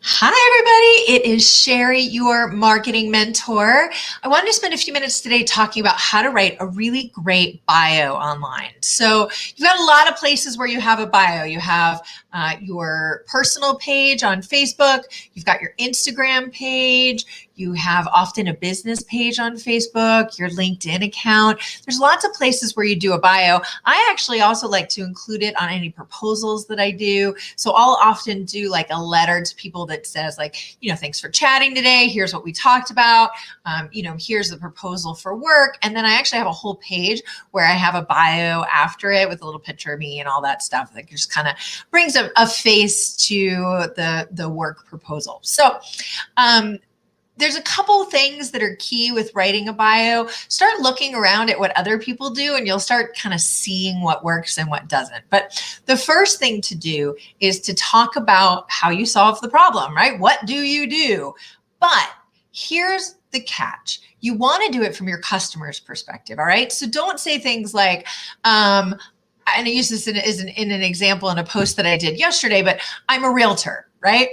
Hi, everybody. It is Sherry, your marketing mentor. I wanted to spend a few minutes today talking about how to write a really great bio online. So you've got a lot of places where you have a bio. You have your personal page on Facebook. You've got your Instagram page. You have often a business page on Facebook, your LinkedIn account. There's lots of places where you do a bio. I actually also like to include it on any proposals that I do. So I'll often do like a letter to people that says like, thanks for chatting today. Here's what we talked about. Here's the proposal for work. And then I actually have a whole page where I have a bio after it with a little picture of me and all that stuff that just kind of brings a face to the work proposal. So, there's a couple things that are key with writing a bio. Start looking around at what other people do and you'll start kind of seeing what works and what doesn't. But the first thing to do is to talk about how you solve the problem, right? What do you do? But here's the catch. You want to do it from your customer's perspective, all right? So don't say things like, and I use this in an example in a post that I did yesterday, but I'm a realtor, right?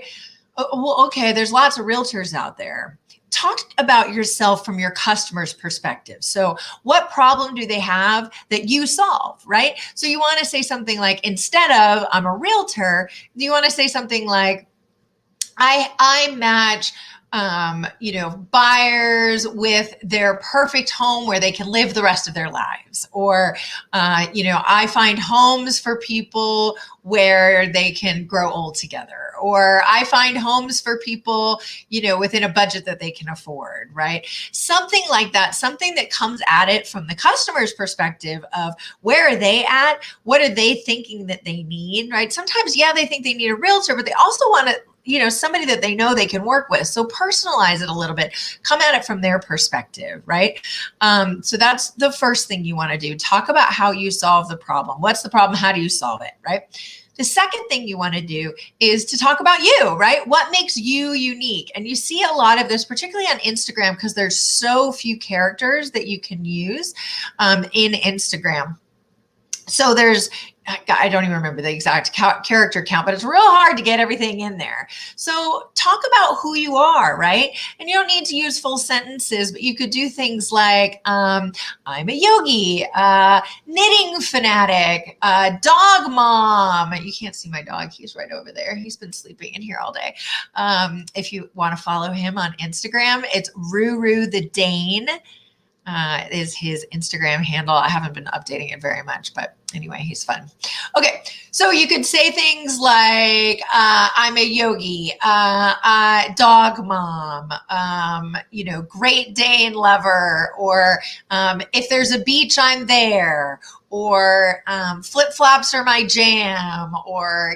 Well, okay, there's lots of realtors out there. Talk about yourself from your customer's perspective. So what problem do they have that you solve, right? So you want to say something like, instead of I'm a realtor, you want to say something like, I match buyers with their perfect home where they can live the rest of their lives. Or, I find homes for people where they can grow old together. Or I find homes for people, within a budget that they can afford, right? Something like that, something that comes at it from the customer's perspective of where are they at? What are they thinking that they need, right? Sometimes, they think they need a realtor, but they also want to somebody that they know they can work with. So personalize it a little bit, come at it from their perspective, right? So that's the first thing you want to do. Talk about how you solve the problem. What's the problem? How do you solve it, right? The second thing you want to do is to talk about you, right? What makes you unique? And you see a lot of this, particularly on Instagram, because there's so few characters that you can use in Instagram. So I don't even remember the exact character count, but it's real hard to get everything in there. So talk about who you are, right? And you don't need to use full sentences, but you could do things like, I'm a yogi, knitting fanatic, dog mom. You can't see my dog. He's right over there. He's been sleeping in here all day. If you want to follow him on Instagram, it's Ruru the Dane. Is his Instagram handle. I haven't been updating it very much, but anyway, he's fun. Okay, so you could say things like, I'm a yogi, dog mom, Great Dane lover, or if there's a beach, I'm there, or flip-flops are my jam, or,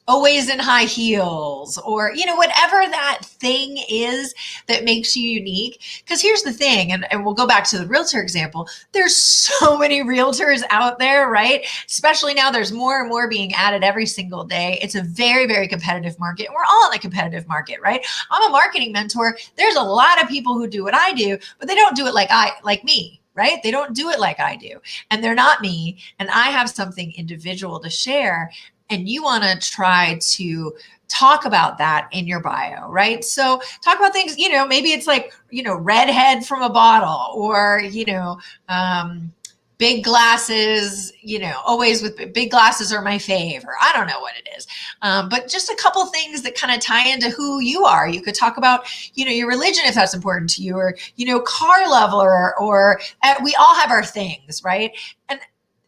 always in high heels, or, whatever that thing is that makes you unique. Because here's the thing, and we'll go back to the realtor example. There's so many realtors out there, right? Especially now there's more and more being added every single day. It's a very, very competitive market. We're all in a competitive market, right? I'm a marketing mentor. There's a lot of people who do what I do, but they don't do it like me. Right? They don't do it like I do. And they're not me. And I have something individual to share. And you want to try to talk about that in your bio, right? So talk about things, maybe it's like, redhead from a bottle, or, big glasses, always with big glasses are my fave, or I don't know what it is. But just a couple things that kind of tie into who you are. You could talk about, your religion, if that's important to you, or, car lover, or we all have our things, right? And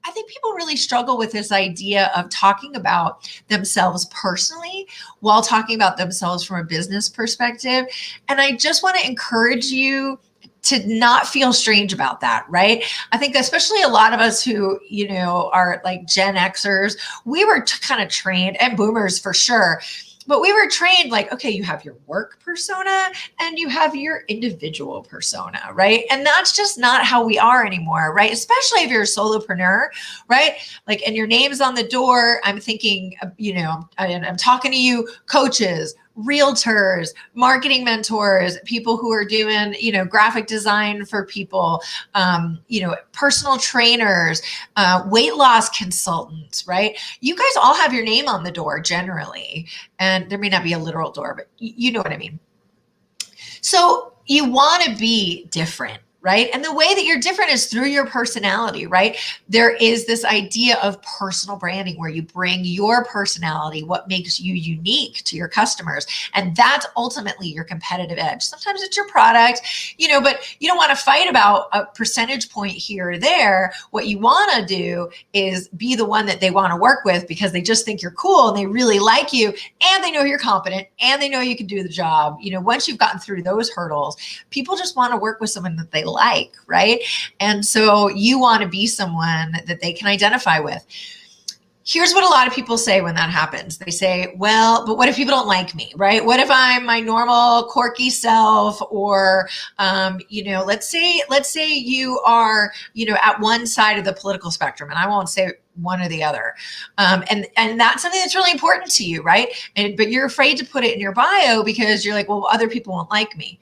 I think people really struggle with this idea of talking about themselves personally while talking about themselves from a business perspective. And I just want to encourage you to not feel strange about that, right? I think especially a lot of us who, are like Gen Xers, we were kind of trained, and boomers for sure, but we were trained like, okay, you have your work persona and you have your individual persona, right? And that's just not how we are anymore, right? Especially if you're a solopreneur, right? Like, and your name's on the door. I'm thinking, I'm talking to you coaches, realtors, marketing mentors, people who are doing, graphic design for people, personal trainers, weight loss consultants, right? You guys all have your name on the door generally, and there may not be a literal door, but you know what I mean. So you want to be different, right? And the way that you're different is through your personality, right? There is this idea of personal branding where you bring your personality, what makes you unique to your customers. And that's ultimately your competitive edge. Sometimes it's your product, but you don't want to fight about a percentage point here or there. What you want to do is be the one that they want to work with because they just think you're cool and they really like you and they know you're competent and they know you can do the job. Once you've gotten through those hurdles, people just want to work with someone that they like, right? And so you want to be someone that they can identify with. Here's what a lot of people say when that happens. They say, well, but what if people don't like me, right? What if I'm my normal quirky self? Or, let's say you are, at one side of the political spectrum, and I won't say one or the other. And that's something that's really important to you, right? But you're afraid to put it in your bio because you're like, well, other people won't like me.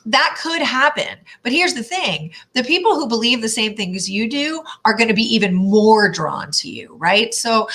That could happen. But here's the thing. The people who believe the same things you do are going to be even more drawn to you, right? So,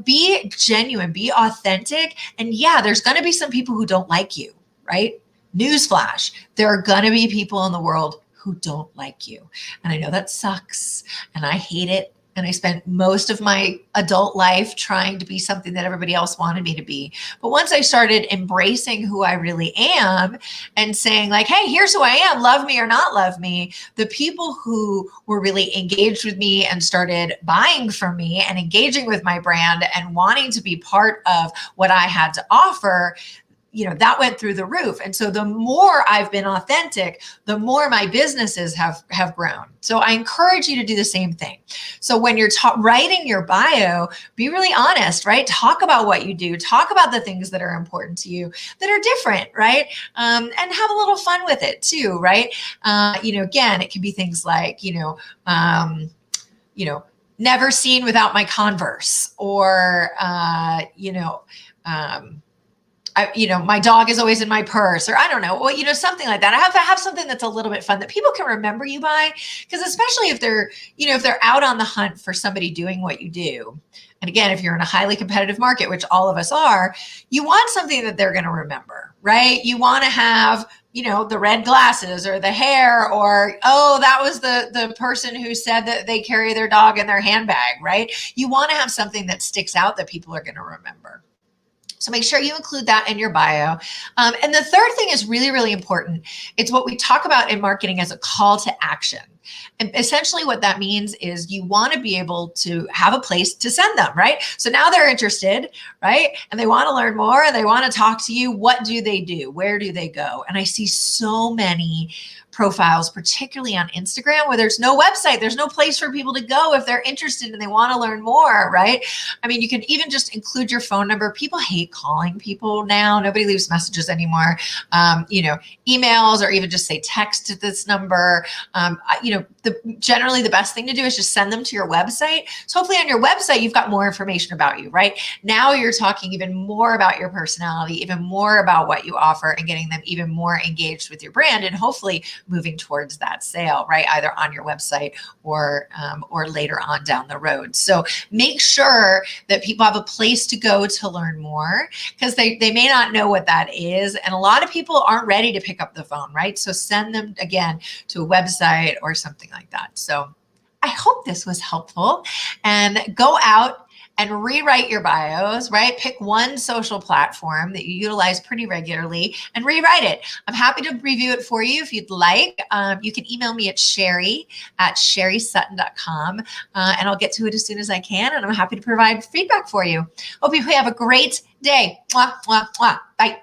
be genuine, be authentic. And yeah, there's going to be some people who don't like you, right? Newsflash, there are going to be people in the world who don't like you. And I know that sucks and I hate it. And I spent most of my adult life trying to be something that everybody else wanted me to be. But once I started embracing who I really am and saying like, hey, here's who I am, love me or not love me, the people who were really engaged with me and started buying from me and engaging with my brand and wanting to be part of what I had to offer, that went through the roof. And so the more I've been authentic, the more my businesses have grown. So I encourage you to do the same thing. So when you're writing your bio, be really honest, right? Talk about what you do. Talk about the things that are important to you that are different, right? And have a little fun with it too, right? Again, it can be things like, never seen without my Converse, or, my dog is always in my purse, or I don't know, well, something like that. I have something that's a little bit fun that people can remember you by, because especially if they're out on the hunt for somebody doing what you do. And again, if you're in a highly competitive market, which all of us are, you want something that they're going to remember, right? You want to have, the red glasses or the hair, or, oh, that was the person who said that they carry their dog in their handbag, right? You want to have something that sticks out that people are going to remember. So make sure you include that in your bio. And the third thing is really, really important. It's what we talk about in marketing as a call to action. And essentially what that means is you want to be able to have a place to send them, right? So now they're interested, right? And they want to learn more and they want to talk to you. What do they do? Where do they go? And I see so many profiles, particularly on Instagram, where there's no website, there's no place for people to go if they're interested and they want to learn more, right? I mean, you can even just include your phone number. People hate calling people now. Nobody leaves messages anymore. Emails, or even just say text to this number. Generally the best thing to do is just send them to your website. So hopefully on your website, you've got more information about you, right? Now you're talking even more about your personality, even more about what you offer, and getting them even more engaged with your brand, and hopefully moving towards that sale, right? Either on your website or later on down the road. So make sure that people have a place to go to learn more, because they may not know what that is. And a lot of people aren't ready to pick up the phone, right? So send them again to a website or something like that. So I hope this was helpful, and go out and rewrite your bios, right? Pick one social platform that you utilize pretty regularly and rewrite it. I'm happy to review it for you if you'd like. You can email me at sherry@sherrysutton.com, and I'll get to it as soon as I can. And I'm happy to provide feedback for you. Hope you have a great day. Mwah, mwah, mwah. Bye.